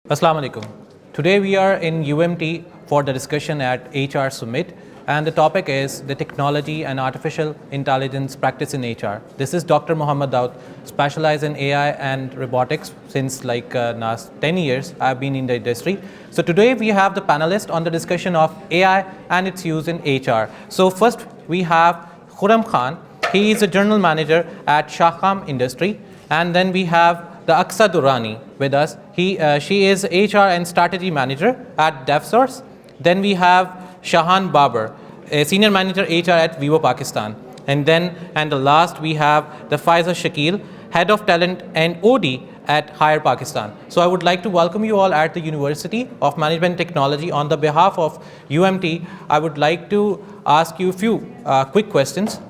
Assalamu alaikum. Today we are in UMT for the discussion at HR Summit, and the topic is the technology and artificial intelligence practice in HR. This is Dr. Muhammad Daud, specialized in AI and robotics since last 10 years. I've been in the industry. So today we have the panelists on the discussion of AI and its use in HR. So first we have Khurram Khan. He is a general manager at Shahkam Industry, and then we have the Aksa Durrani with us. She is HR and strategy manager at DevSource. Then we have Shahan Babar, a senior manager HR at Vivo Pakistan. And the last we have the Faiza Shakil, head of talent and OD at Hire Pakistan. So I would like to welcome you all at the University of Management Technology. On the behalf of UMT, I would like to ask you a few quick questions.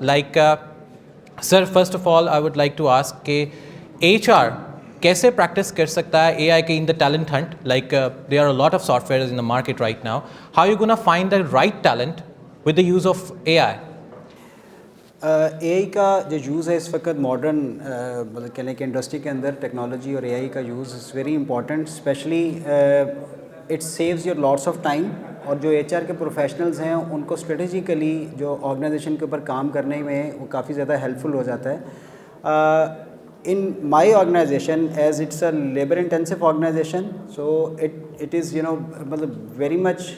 Sir, first of all, I would like to ask HR कैसे practice कर सकता है AI के in the talent hunt? There are a lot of softwares in the market right now. How are you going to find the right talent with the use of AI? AI का जो use है इस वक्त modern मतलब कहने के industry के अंदर टेक्नोलॉजी और AI का use is very important. Specially it saves your lots of time, और जो HR के प्रोफेशनल्स हैं उनको स्ट्रेटेजिकली जो ऑर्गेनाइजेशन के ऊपर काम करने में वो काफ़ी ज़्यादा हेल्पफुल हो जाता है. In my organization, as it's a labor intensive organization, so it is very much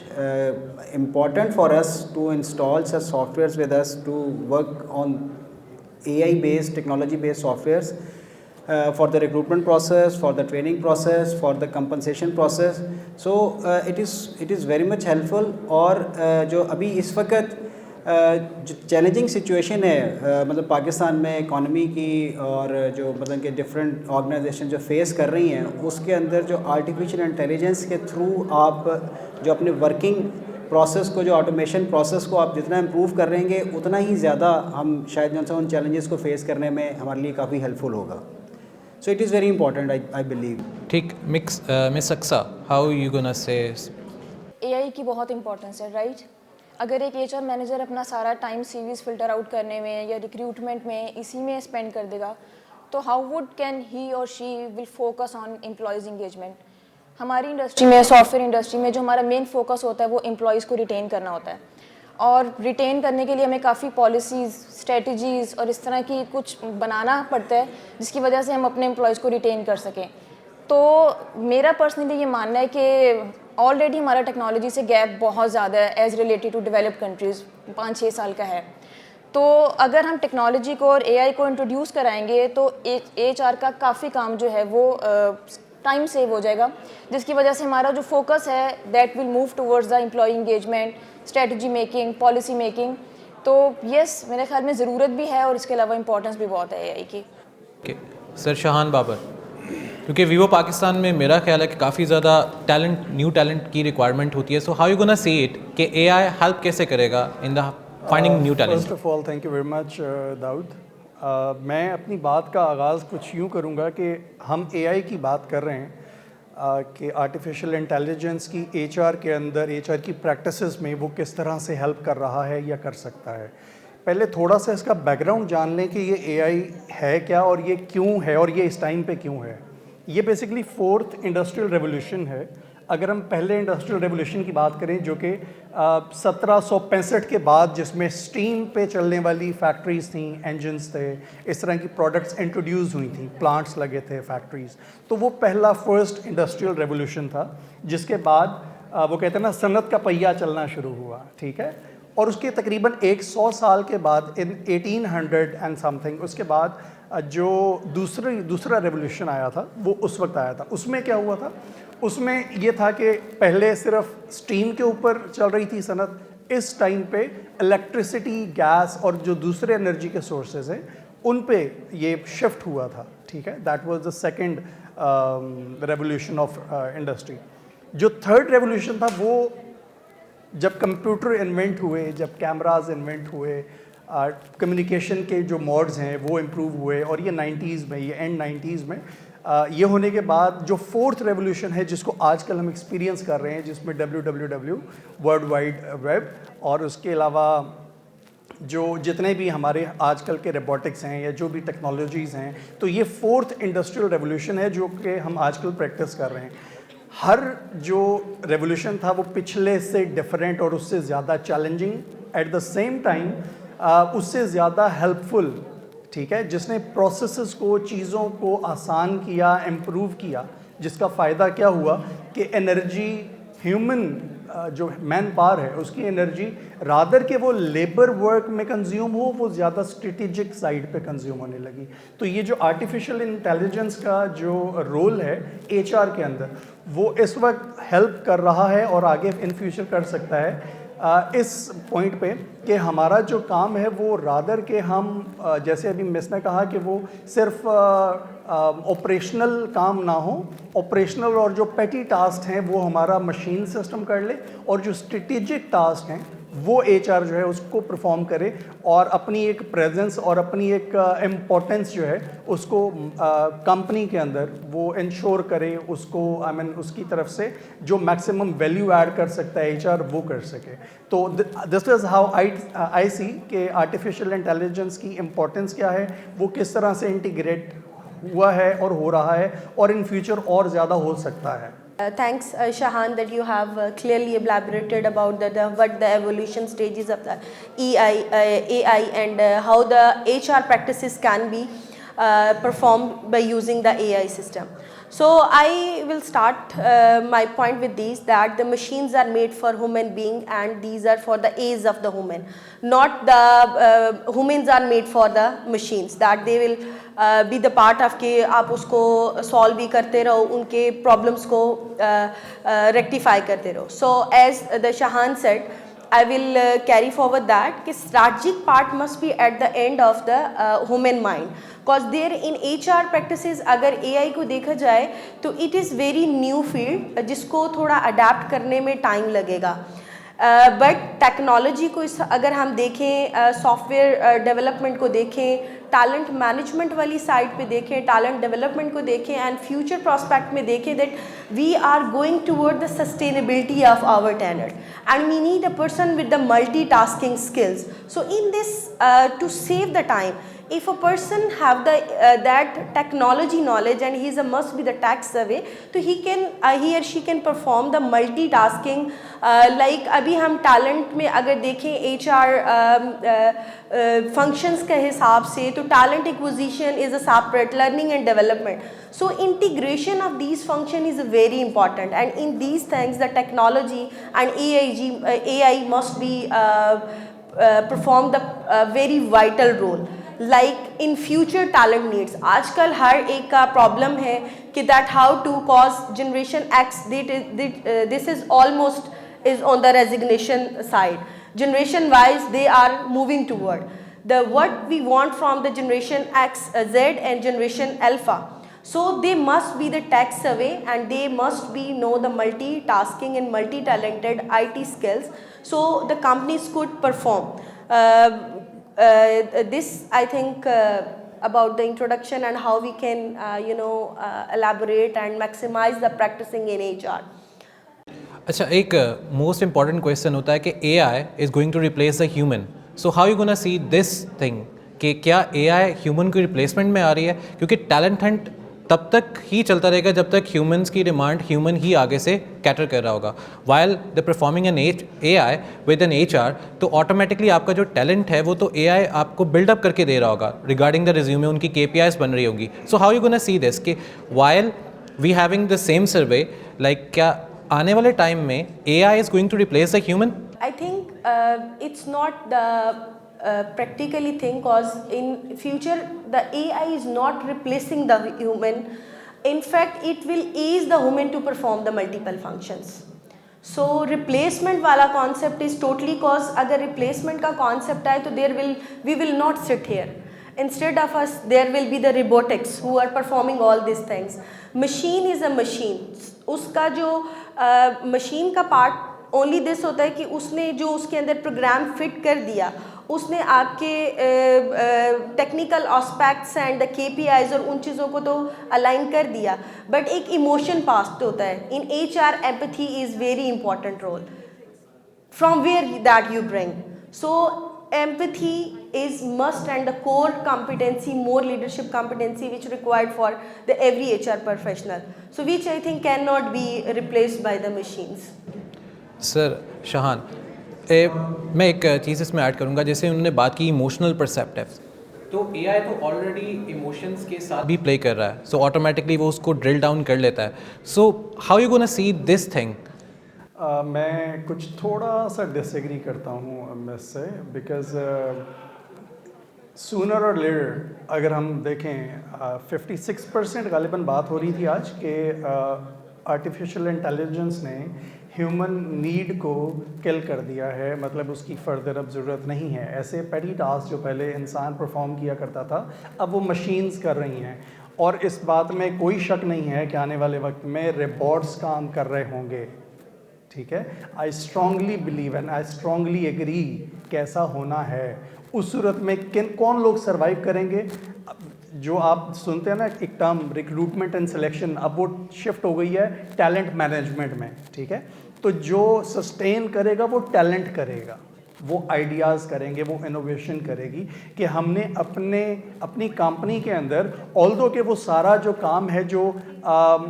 important for us to install such softwares with us to work on AI based technology based softwares for the recruitment process, for the training process, for the compensation process. So it is very much helpful. और जो अभी इस वक्त जो challenging situation है मतलब पाकिस्तान में economy की और जो मतलब कि डिफरेंट ऑर्गेनाइजेशन जो फेस कर रही हैं, उसके अंदर जो आर्टिफिशियल इंटेलिजेंस के थ्रू आप जो अपने वर्किंग प्रोसेस को, जो ऑटोमेशन प्रोसेस को आप जितना इम्प्रूव कर रहेंगे उतना ही ज़्यादा हम शायद जो उन चैलेंजेस को फेस करने में हमारे लिए काफ़ी हेल्पफुल होगा. So it is very important I believe. ठीक, miss Aqsa, how you gonna say? AI की बहुत इंपॉर्टेंस है, राइट? अगर एक HR मैनेजर अपना सारा टाइम CVs फिल्टर आउट करने में या रिक्रूटमेंट में इसी में स्पेंड कर देगा, तो हाउ वुड कैन ही और she will focus on employees engagement. हमारी इंडस्ट्री में, सॉफ्टवेयर इंडस्ट्री में, जो हमारा मेन फोकस होता है वो एम्प्लॉयज़ को रिटेन करना होता है, और रिटेन करने के लिए हमें काफ़ी पॉलिसीज़, स्ट्रेटजीज़ और इस तरह की कुछ बनाना पड़ता है जिसकी वजह से हम अपने एम्प्लॉयज़ को रिटेन कर सकें. तो मेरा पर्सनली ये मानना है कि ऑलरेडी हमारा टेक्नोलॉजी से गैप बहुत ज़्यादा है as related to developed countries, 5-6 साल का है. तो अगर हम टेक्नोलॉजी को और AI को इंट्रोड्यूस कराएंगे तो HR का काफ़ी काम जो है वो टाइम सेव हो जाएगा, जिसकी वजह से हमारा जो फोकस है that will move towards the employ engagement, strategy making, policy making. तो यस, मेरे ख्याल में ज़रूरत भी है और इसके अलावा इंपॉर्टेंस भी बहुत है AI की. सर शाहान बाबर, क्योंकि वीवो पाकिस्तान में मेरा ख्याल है कि काफ़ी ज़्यादा टैलेंट, न्यू टैलेंट की रिक्वायरमेंट होती है. So how you gonna see it कि AI हेल्प कैसे करेगा in the finding new talent? First of all thank you very much Dawood. मैं अपनी बात का आगाज़ कुछ यूँ करूँगा कि हम AI की बात कर रहे हैं कि आर्टिफिशियल इंटेलिजेंस की HR के अंदर, HR की प्रैक्टिसेस में वो किस तरह से हेल्प कर रहा है या कर सकता है. पहले थोड़ा सा इसका बैकग्राउंड जान लें कि ये AI है क्या और ये क्यों है और ये इस टाइम पे क्यों है. ये बेसिकली 4th इंडस्ट्रियल रेवोल्यूशन है. अगर हम पहले इंडस्ट्रियल रेवोल्यूशन की बात करें जो कि 1765 के बाद, जिसमें स्टीम पे चलने वाली फैक्ट्रीज़ थी, इंजन्स थे, इस तरह की प्रोडक्ट्स इंट्रोड्यूस हुई थी, प्लांट्स लगे थे, फैक्ट्रीज़, तो वो पहला फर्स्ट इंडस्ट्रियल रेवोल्यूशन था. जिसके बाद वो कहते हैं ना, सनत का पहिया चलना शुरू हुआ, ठीक है. और उसके तकरीबन 100 साल के बाद, इन 1800 एंड समथिंग, उसके बाद जो दूसरा रेवोल्यूशन आया था वो उस वक्त आया था. उसमें क्या हुआ था? उसमें ये था कि पहले सिर्फ स्टीम के ऊपर चल रही थी सनत. इस टाइम पे इलेक्ट्रिसिटी, गैस और जो दूसरे एनर्जी के सोर्सेज हैं उन पे ये शिफ्ट हुआ था, ठीक है. That was the second revolution of industry. जो थर्ड रेवोल्यूशन था वो जब कंप्यूटर इन्वेंट हुए, जब कैमराज इन्वेंट हुए, कम्युनिकेशन के जो मोड्स हैं वो इम्प्रूव हुए, और ये 90s में, ये एंड 90s में ये होने के बाद जो फोर्थ रेवोल्यूशन है जिसको आजकल हम एक्सपीरियंस कर रहे हैं, जिसमें WWW, वर्ल्ड वाइड वेब, और उसके अलावा जो जितने भी हमारे आजकल के रोबोटिक्स हैं या जो भी टेक्नोलॉजीज़ हैं, तो ये फोर्थ इंडस्ट्रियल रेवोल्यूशन है जो कि हम आजकल प्रैक्टिस कर रहे हैं. हर जो रेवोल्यूशन था वो पिछले से डिफरेंट और उससे ज़्यादा challenging, at the same time उससे ज़्यादा हेल्पफुल, ठीक है, जिसने प्रोसेसेस को, चीज़ों को आसान किया, इम्प्रूव किया, जिसका फ़ायदा क्या हुआ कि एनर्जी, ह्यूमन जो मैन पावर है उसकी एनर्जी रादर के वो लेबर वर्क में कंज्यूम हो, वो ज़्यादा स्ट्रेटेजिक साइड पे कंज्यूम होने लगी। तो ये जो आर्टिफिशियल इंटेलिजेंस का जो रोल है एचआर के अंदर, वो इस वक्त हेल्प कर रहा है और आगे इन फ्यूचर कर सकता है इस पॉइंट पे कि हमारा जो काम है वो रादर के हम जैसे अभी मिस ने कहा कि वो सिर्फ ऑपरेशनल काम ना हो, ऑपरेशनल और जो पेटी टास्क हैं वो हमारा मशीन सिस्टम कर ले, और जो स्ट्रेटेजिक टास्क हैं वो एचआर जो है उसको परफॉर्म करे और अपनी एक प्रेजेंस और अपनी एक इम्पोर्टेंस जो है उसको कंपनी के अंदर वो इंश्योर करे, उसको आई मीन उसकी तरफ से जो मैक्सिमम वैल्यू ऐड कर सकता है एचआर वो कर सके। तो दिस इज़ हाउ आई सी कि आर्टिफिशियल इंटेलिजेंस की इम्पोर्टेंस क्या है, वो किस तरह से इंटीग्रेट हुआ है और हो रहा है और इन फ्यूचर और ज़्यादा हो सकता है। Thanks, Shahan, that you have clearly elaborated about what the evolution stages of the AI and how the HR practices can be performed by using the AI system. So I will start my point with these, that the machines are made for human being and these are for the age of the human, not the humans are made for the machines, that they will be the part of के आप उसको solve भी करते रहो, उनके problems को rectify करते रहो. So as the Shahan said, I will carry forward that कि strategic part must be at the end of the human mind, because there in HR practices अगर AI को देखा जाए तो it is very new field जिसको थोड़ा adapt करने में time लगेगा. बट टेक्नोलॉजी को इस अगर हम देखें, सॉफ्टवेयर डेवलपमेंट को देखें, टैलेंट मैनेजमेंट वाली साइड पे देखें, टैलेंट डेवलपमेंट को देखें एंड फ्यूचर प्रोस्पेक्ट में देखें, that we are going toward the sustainability of our talent and we need a person with the multitasking skills. So in this to save the time, if a person have the that technology knowledge and he is a must be the tech savvy, तो he or she can perform the multitasking. Like अभी हम talent में अगर देखें HR functions के हिसाब से, तो talent acquisition is a separate, learning and development. So integration of these function is very important, and in these things the technology and AI must be perform the very vital role. Like in future talent needs, आजकल हर एक का problem है कि that how to cause generation X, this is almost is on the resignation side. Generation Y they are moving toward the what we want from the generation X, Z and generation Alpha. So they must be the tech savvy and they must be know the multitasking and multi-talented IT skills, so the companies could perform. This I think about the introduction and how we can elaborate and maximize the practicing in HR. अच्छा, एक most important question होता है कि AI is going to replace the human. So how you gonna see this thing कि क्या AI human की replacement में आ रही है? क्योंकि टैलेंट हंट तब तक ही चलता रहेगा जब तक ह्यूमंस की डिमांड ह्यूमन ही आगे से कैटर कर रहा होगा. While the performing an AI with an HR, तो ऑटोमेटिकली आपका जो टैलेंट है वो तो AI आपको बिल्डअप करके दे रहा होगा रिगार्डिंग द रिज्यूमे, उनकी KPIs बन रही होगी. So how you gonna see this कि while we having the same survey, like क्या आने वाले टाइम में AI is going to replace the human? I think it's not the practically thing, because in future the AI is not replacing the human. In fact, it will ease the human to perform the multiple functions. So replacement वाला concept is totally, cause अगर replacement का concept आए तो we will not sit here. Instead of us, there will be the robotics who are performing all these things. Machine is a machine. उसका जो machine का part only this होता है कि उसने जो उसके अंदर प्रोग्राम फिट कर दिया, उसने आपके technical aspects and the KPIs और उन चीज़ों को तो अलाइन कर दिया, बट एक इमोशन पास्ट होता है. In HR empathy is very important role from where that you bring. So empathy is must and the core competency, more leadership competency which required for the every HR professional. So which I think cannot be replaced by the machines. Sir Shahan, मैं एक चीज़ इसमें add करूँगा, जैसे उन्होंने बात की emotional perceptive, तो AI तो ऑलरेडी इमोशंस के साथ भी प्ले कर रहा है, सो ऑटोमेटिकली वो उसको ड्रिल डाउन कर लेता है. So how you gonna see this thing? मैं कुछ थोड़ा सा डिसएग्री करता हूँ इससे, बिकॉज सूनर और लेटर अगर हम देखें 56% गालिबन बात हो रही थी आज कि आर्टिफिशियल इंटेलिजेंस ने ह्यूमन नीड को किल कर दिया है, मतलब उसकी फर्दर अब ज़रूरत नहीं है. ऐसे पेटी टास्क जो पहले इंसान परफॉर्म किया करता था अब वो मशीन्स कर रही हैं, और इस बात में कोई शक नहीं है कि आने वाले वक्त में रोबोट्स काम कर रहे होंगे. ठीक है, I strongly believe and I strongly agree कि ऐसा होना है. उस सूरत में कौन लोग सरवाइव करेंगे? जो आप सुनते हैं ना एक टर्म रिक्रूटमेंट एंड सिलेक्शन, अब वो शिफ्ट हो गई है टैलेंट मैनेजमेंट में. ठीक है, तो जो सस्टेन करेगा वो टैलेंट करेगा, वो आइडियाज़ करेंगे, वो इनोवेशन करेगी कि हमने अपनी कंपनी के अंदर ऑल्दो कि वो सारा जो काम है, जो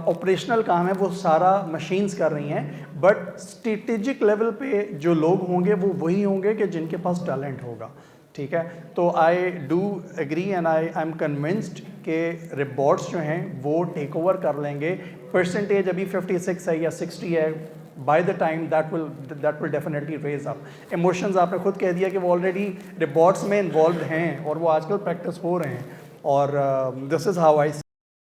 ऑपरेशनल काम है, वो सारा मशीन्स कर रही हैं, बट स्ट्रेटेजिक लेवल पे जो लोग होंगे वो वही होंगे कि जिनके पास टैलेंट होगा. ठीक है, तो I do agree and I am convinced कि रोबोट्स जो हैं वो टेक ओवर कर लेंगे. परसेंटेज अभी 56 है या 60 है, by the time that will definitely raise up. Emotions आपने खुद कह दिया कि वो ऑलरेडी रोबोट्स में इन्वॉल्व हैं और वो आजकल प्रैक्टिस हो रहे हैं, और दिस इज़ हाउ आई.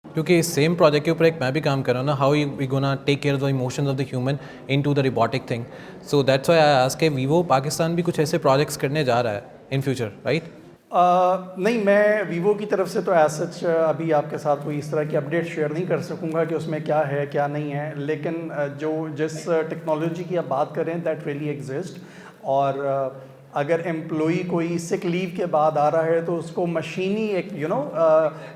क्योंकि सेम प्रोजेक्ट के ऊपर एक मैं भी काम कर रहा हूँ ना, how we gonna take care of the emotions of the human into the robotic thing. So that's why I ask के वीवो पाकिस्तान भी कुछ ऐसे प्रोजेक्ट्स करने जा रहा है इन फ्यूचर, राइट? नहीं, मैं वीवो की तरफ से तो एज सच अभी आपके साथ कोई इस तरह की अपडेट शेयर नहीं कर सकूंगा कि उसमें क्या है क्या नहीं है, लेकिन जिस टेक्नोलॉजी की आप बात करें दैट रियली एग्जिस्ट, और अगर एम्प्लॉई कोई सिक लीव के बाद आ रहा है तो उसको मशीनी एक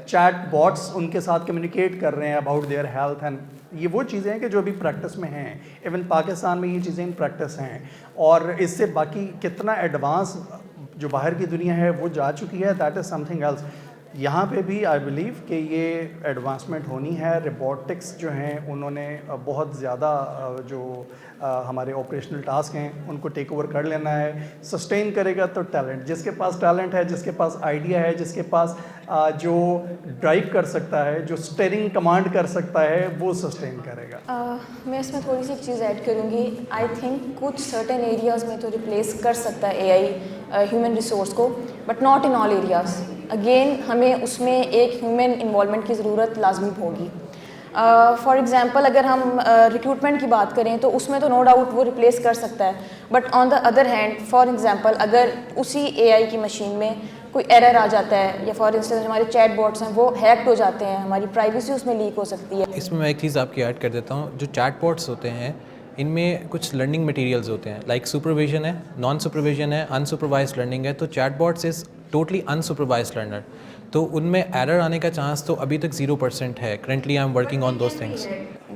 चैट बॉट्स उनके साथ कम्युनिकेट कर रहे हैं अबाउट देयर हेल्थ, एंड ये वो चीज़ें हैं कि जो अभी प्रैक्टिस में हैं. इवन पाकिस्तान में ये चीज़ें इन प्रैक्टिस हैं, और इससे बाकी कितना एडवांस जो बाहर की दुनिया है वो जा चुकी है, दैट इज़ समथिंग एल्स. यहाँ पे भी आई बिलीव कि ये एडवांसमेंट होनी है. रोबोटिक्स जो हैं उन्होंने बहुत ज़्यादा जो हमारे ऑपरेशनल टास्क हैं उनको टेक ओवर कर लेना है. सस्टेन करेगा तो टैलेंट, जिसके पास टैलेंट है, जिसके पास आइडिया है, जिसके पास जो ड्राइव कर सकता है, जो स्टीयरिंग कमांड कर सकता है, वो सस्टेन करेगा. मैं इसमें थोड़ी सी एक चीज़ ऐड करूँगी. आई थिंक कुछ सर्टेन एरियाज़ में तो रिप्लेस कर सकता है एआई ह्यूमन रिसोर्स को, but not in all areas. Again हमें उसमें एक ह्यूमन इन्वॉल्वमेंट की ज़रूरत लाजमी होगी. फॉर एग्ज़ाम्पल अगर हम रिक्रूटमेंट की बात करें तो उसमें तो नो डाउट वो रिप्लेस कर सकता है, but on the other hand for example अगर उसी एआई की मशीन में कोई एरर आ जाता है, या फॉर इंस्टेंस हमारे चैट बॉट्स हैं वो हैक्ड हो जाते हैं, हमारी प्राइवेसी उसमें लीक हो सकती है. इसमें मैं एक चीज़ आपकी ऐड कर देता हूँ. जो चैट बॉट्स होते हैं इनमें कुछ लर्निंग मटेरियल्स होते हैं, लाइक सुपरविजन है, नॉन सुपरविजन है, अनसुपरवाइज्ड लर्निंग है. तो chat bots is totally unsupervised learner, तो उनमें एरर आने का चांस तो अभी तक 0% है. Currently I am working on those things.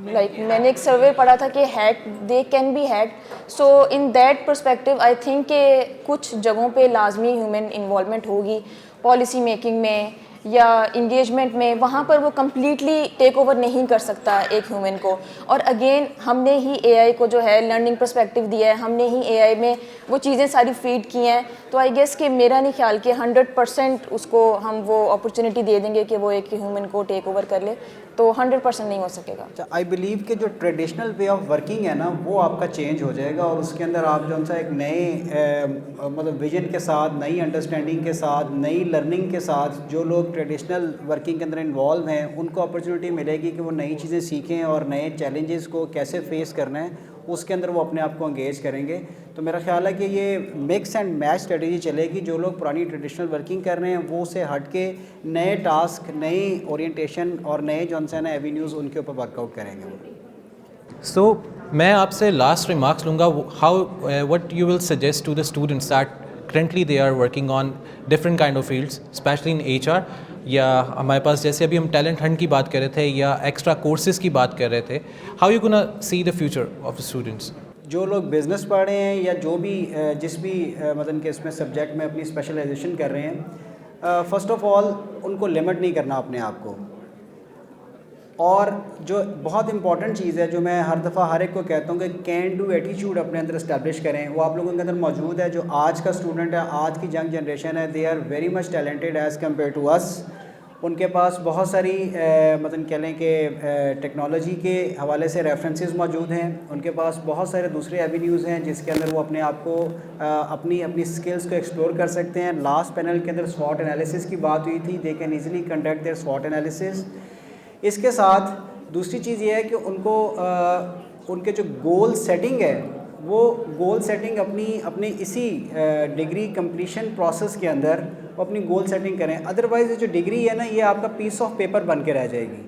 Like मैंने एक सर्वे पढ़ा था कि hack they can be hack. So in that perspective I think कि कुछ जगहों पे लाजमी ह्यूमन इन्वॉल्वमेंट होगी, पॉलिसी मेकिंग में या इंगेजमेंट में. वहाँ पर वो कम्प्लीटली टेक ओवर नहीं कर सकता एक ह्यूमन को. और अगेन हमने ही एआई को जो है लर्निंग पर्सपेक्टिव दिया है, हमने ही एआई में वो चीज़ें सारी फीड की हैं. तो आई गेस कि मेरा नहीं ख्याल कि 100% उसको हम वो अपॉर्चुनिटी दे देंगे कि वो एक ह्यूमन को टेक ओवर कर ले, तो 100% नहीं हो सकेगा. आई बिलीव कि जो ट्रेडिशनल वे ऑफ वर्किंग है ना वो आपका चेंज हो जाएगा, और उसके अंदर आप जो सा एक नए मतलब विजन के साथ, नई अंडरस्टैंडिंग के साथ, नई लर्निंग के साथ जो लोग ट्रेडिशनल वर्किंग के अंदर इन्वॉल्व हैं उनको अपॉर्चुनिटी मिलेगी कि वो नई चीज़ें सीखें और नए चैलेंजेस को कैसे फेस करना है, उसके अंदर वो अपने आप को एंगेज करेंगे. तो मेरा ख्याल है कि ये मिक्स एंड मैच स्ट्रेटजी चलेगी. जो लोग पुरानी ट्रेडिशनल वर्किंग कर रहे हैं वो से हट के नए टास्क, नई ओरिएंटेशन और नए जो है ना एवेन्यूज़ उनके ऊपर वर्कआउट करेंगे वो. सो मैं आपसे लास्ट रिमार्क्स लूँगा. How what you will suggest to the students that currently they are working on different kind of fields, especially in HR, या हमारे पास जैसे अभी हम टैलेंट हंट की बात कर रहे थे या एक्स्ट्रा कोर्सेज की बात कर रहे थे. How you gonna see the future of the students? जो लोग बिज़नेस पढ़ रहे हैं या जो भी जिस भी मतलब कि इसमें सब्जेक्ट में अपनी स्पेशलाइजेशन कर रहे हैं, फ़र्स्ट ऑफ़ ऑल उनको लिमिट नहीं करना अपने आप को। और जो बहुत इंपॉर्टेंट चीज़ है जो मैं हर दफ़ा हर एक को कहता हूँ कि कैन डू एटीट्यूड अपने अंदर इस्टेब्लिश करें, वो आप लोगों के अंदर मौजूद है। जो आज का स्टूडेंट है, आज की यंग जनरेशन है, they are very much talented as compare to us. उनके पास बहुत सारी मतलब कह लें कि टेक्नोलॉजी के हवाले से रेफरेंसेस मौजूद हैं, उनके पास बहुत सारे दूसरे एवेन्यूज़ हैं जिसके अंदर वो अपने आप को अपनी स्किल्स को एक्सप्लोर कर सकते हैं। लास्ट पैनल के अंदर स्वॉट एनालिसिस की बात हुई थी, they can easily conduct their स्वॉट एनालिसिस। इसके साथ दूसरी चीज़ ये है कि उनको उनके जो गोल सेटिंग है वो गोल सेटिंग अपनी इसी डिग्री कंप्लीशन प्रोसेस के अंदर वो अपनी गोल सेटिंग करें। अदरवाइज़ जो डिग्री है ना, ये आपका पीस ऑफ पेपर बन के रह जाएगी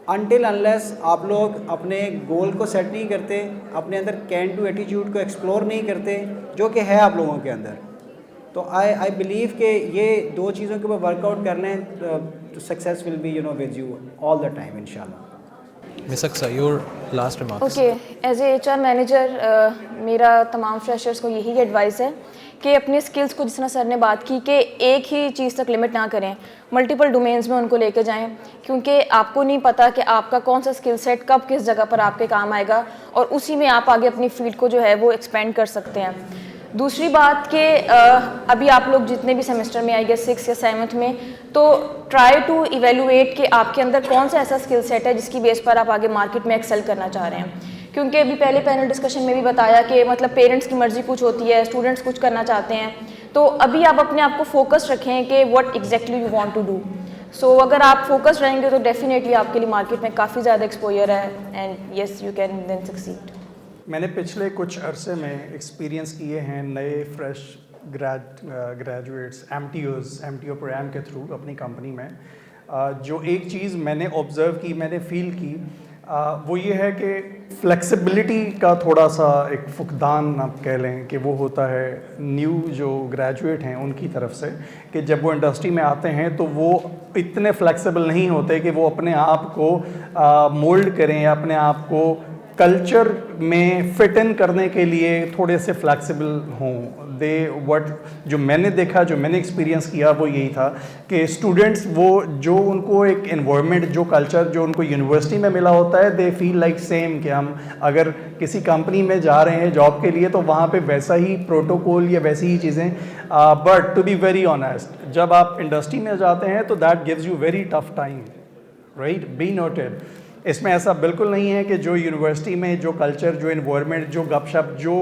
अनटिल अनलेस आप लोग अपने गोल को सेट नहीं करते, अपने अंदर कैन डू एटीट्यूड को एक्सप्लोर नहीं करते जो कि है आप लोगों के अंदर। तो आई बिलीव कि ये दो चीज़ों के ऊपर वर्कआउट कर लें तो success will be with you all the time इंशाल्लाह। Ms. Aksa, your last remarks. Okay, as a HR manager मेरा तमाम फ्रेशर्स को यही एडवाइस है कि अपने स्किल्स को, जिस तरह सर ने बात की कि एक ही चीज़ तक लिमिट ना करें, मल्टीपल डोमेन्स में उनको लेके जाएं, क्योंकि आपको नहीं पता कि आपका कौन सा स्किल सेट कब किस जगह पर आपके काम आएगा और उसी में आप आगे अपनी फील्ड को जो है वो एक्सपेंड कर सकते हैं। दूसरी बात कि अभी आप लोग जितने भी सेमेस्टर में, आई गेस 6 या 7th में, तो ट्राई टू इवेलुएट कि आपके अंदर कौन सा ऐसा स्किल सेट है जिसकी बेस पर आप आगे मार्केट में एक्सेल करना चाह रहे हैं। क्योंकि अभी पहले पैनल डिस्कशन में भी बताया कि मतलब पेरेंट्स की मर्ज़ी कुछ होती है, स्टूडेंट्स कुछ करना चाहते हैं, तो अभी आप अपने आप को फोकस रखें कि what exactly you want to do. So अगर आप फोकस रहेंगे तो डेफिनेटली आपके लिए मार्केट में काफ़ी ज़्यादा एक्सपोजर है and yes you can then succeed. मैंने पिछले कुछ अरसे में एक्सपीरियंस किए हैं नए फ्रेश ग्रेजुएट्स MTO प्रोग्राम के थ्रू अपनी कंपनी में। जो एक चीज़ मैंने ऑब्ज़र्व की, मैंने फ़ील की, वो ये है कि फ्लेक्सिबिलिटी का थोड़ा सा एक फुकदान आप कह लें कि वो होता है न्यू जो ग्रेजुएट हैं उनकी तरफ से, कि जब वो इंडस्ट्री में आते हैं तो वो इतने फ्लेक्सिबल नहीं होते कि वो अपने आप को मोल्ड करें या अपने आप को कल्चर में फिट इन करने के लिए थोड़े से फ्लेक्सिबल हों। जो मैंने देखा, जो मैंने एक्सपीरियंस किया वो यही था कि स्टूडेंट्स वो जो उनको एक एनवायरनमेंट, जो कल्चर जो उनको यूनिवर्सिटी में मिला होता है, दे फील लाइक सेम कि हम अगर किसी कंपनी में जा रहे हैं जॉब के लिए तो वहाँ पे वैसा ही प्रोटोकॉल या वैसी ही चीज़ें। But to be very honest, जब आप इंडस्ट्री में जाते हैं तो that gives you very tough time, right, be noted. इसमें ऐसा बिल्कुल नहीं है कि जो यूनिवर्सिटी में जो कल्चर, जो एनवायरनमेंट, जो गपशप, जो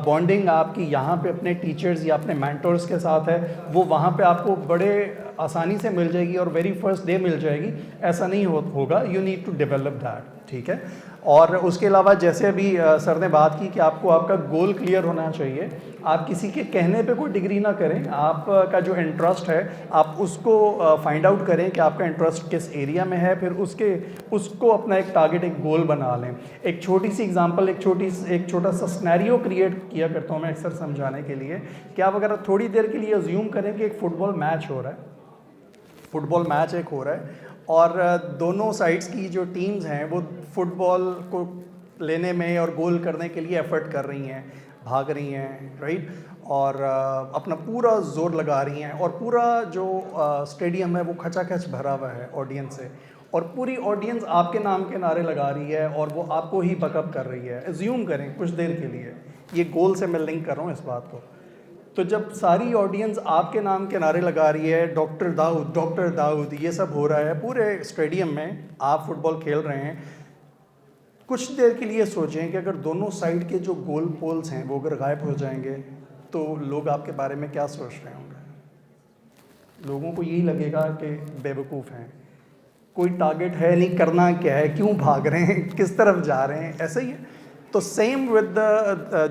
बॉन्डिंग आपकी यहाँ पे अपने टीचर्स या अपने मेंटर्स के साथ है, वो वहाँ पे आपको बड़े आसानी से मिल जाएगी और वेरी फर्स्ट डे मिल जाएगी, ऐसा नहीं होगा। You need to develop that, ठीक है। और उसके अलावा जैसे अभी सर ने बात की कि आपको आपका गोल क्लियर होना चाहिए। आप किसी के कहने पे कोई डिग्री ना करें, आपका जो इंटरेस्ट है आप उसको फाइंड आउट करें कि आपका इंटरेस्ट किस एरिया में है, फिर उसको अपना एक टारगेट, एक गोल बना लें। एक छोटी सी एग्जांपल, एक छोटा सा सिनेरियो क्रिएट किया करता हूँ मैं अक्सर समझाने के लिए कि आप अगर थोड़ी देर के लिए अज्यूम करें कि एक फ़ुटबॉल मैच हो रहा है, फुटबॉल मैच एक हो रहा है और दोनों साइड्स की जो टीम्स हैं वो फुटबॉल को लेने में और गोल करने के लिए एफर्ट कर रही हैं, भाग रही हैं, राइट, और अपना पूरा जोर लगा रही हैं और पूरा जो स्टेडियम है वो खचाखच भरा हुआ है ऑडियंस से और पूरी ऑडियंस आपके नाम के नारे लगा रही है और वो आपको ही बकअप कर रही है। एज्यूम करें कुछ देर के लिए, ये गोल से मैं लिंक कर रहा हूँ इस बात को। तो जब सारी ऑडियंस आपके नाम के नारे लगा रही है, डॉक्टर दाऊद, ये सब हो रहा है पूरे स्टेडियम में, आप फुटबॉल खेल रहे हैं, कुछ देर के लिए सोचें कि अगर दोनों साइड के जो गोल पोल्स हैं वो अगर गायब हो जाएंगे तो लोग आपके बारे में क्या सोच रहे होंगे? लोगों को यही लगेगा कि बेवकूफ़ हैं, कोई टारगेट है नहीं, करना क्या है, क्यों भाग रहे हैं, किस तरफ जा रहे हैं, ऐसा ही है। तो सेम विद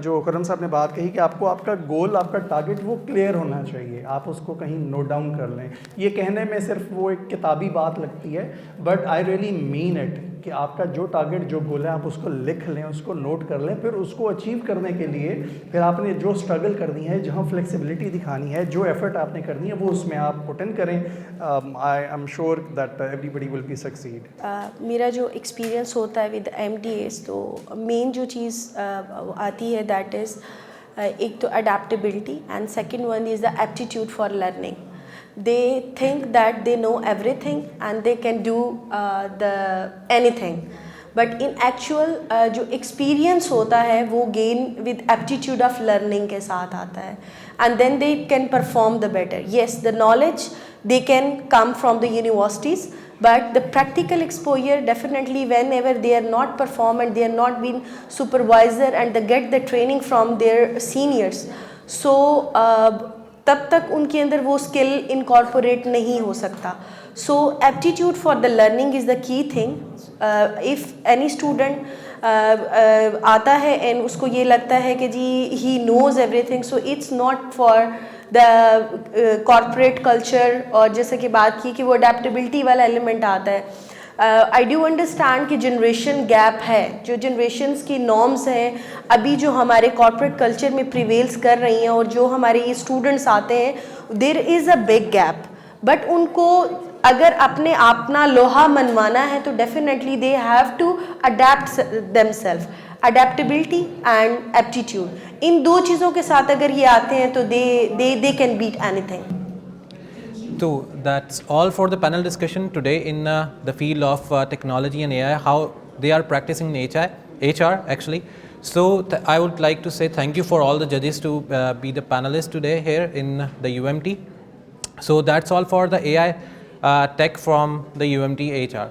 जो खुर्रम साहब ने बात कही कि आपको आपका गोल, आपका टारगेट वो क्लियर होना चाहिए, आप उसको कहीं नोट डाउन कर लें। ये कहने में सिर्फ वो एक किताबी बात लगती है, but I really mean it कि आपका जो टारगेट जो गोल है आप उसको लिख लें, उसको नोट कर लें, फिर उसको अचीव करने के लिए फिर आपने जो स्ट्रगल करनी है, जहाँ फ्लेक्सिबिलिटी दिखानी है, जो एफर्ट आपने करनी है वो उसमें आप पुट इन करें. I am sure that everybody will be succeed. मेरा जो एक्सपीरियंस होता है विद MTAs, तो मेन जो चीज़ आती है दैट इज़ एक तो adaptability and second one is the aptitude for learning. They think that they know everything and they can do the anything, but in actual जो experience होता है वो gain with aptitude of learning के साथ आता है, and then they can perform the better. Yes, the knowledge they can come from the universities, but the practical exposure definitely whenever they are not perform and they are not being supervisor and they get the training from their seniors, so तब तक उनके अंदर वो skill incorporate नहीं हो सकता. So aptitude for the learning is the key thing. If any student आता है एंड उसको ये लगता है कि जी he knows everything, so it's not for the corporate culture. और जैसे कि बात की कि वो अडेप्टेबिलिटी वाला एलिमेंट आता है. आई डू अंडरस्टैंड कि जनरेशन गैप है, जो जनरेशन्स की नॉर्म्स हैं अभी जो हमारे कॉर्पोरेट कल्चर में प्रिवेल्स कर रही हैं और जो हमारे ये स्टूडेंट्स आते हैं, there is a big gap. But उनको अगर अपना लोहा मनवाना है तो definitely they have to adapt themselves. Adaptability and aptitude, इन दो चीज़ों के साथ अगर ये आते हैं तो they can beat anything. So that's all for the panel discussion today in the field of technology and AI, how they are practicing in HR actually. So I would like to say thank you for all the judges to be the panelists today here in the UMT. So that's all for the AI tech from the UMT HR.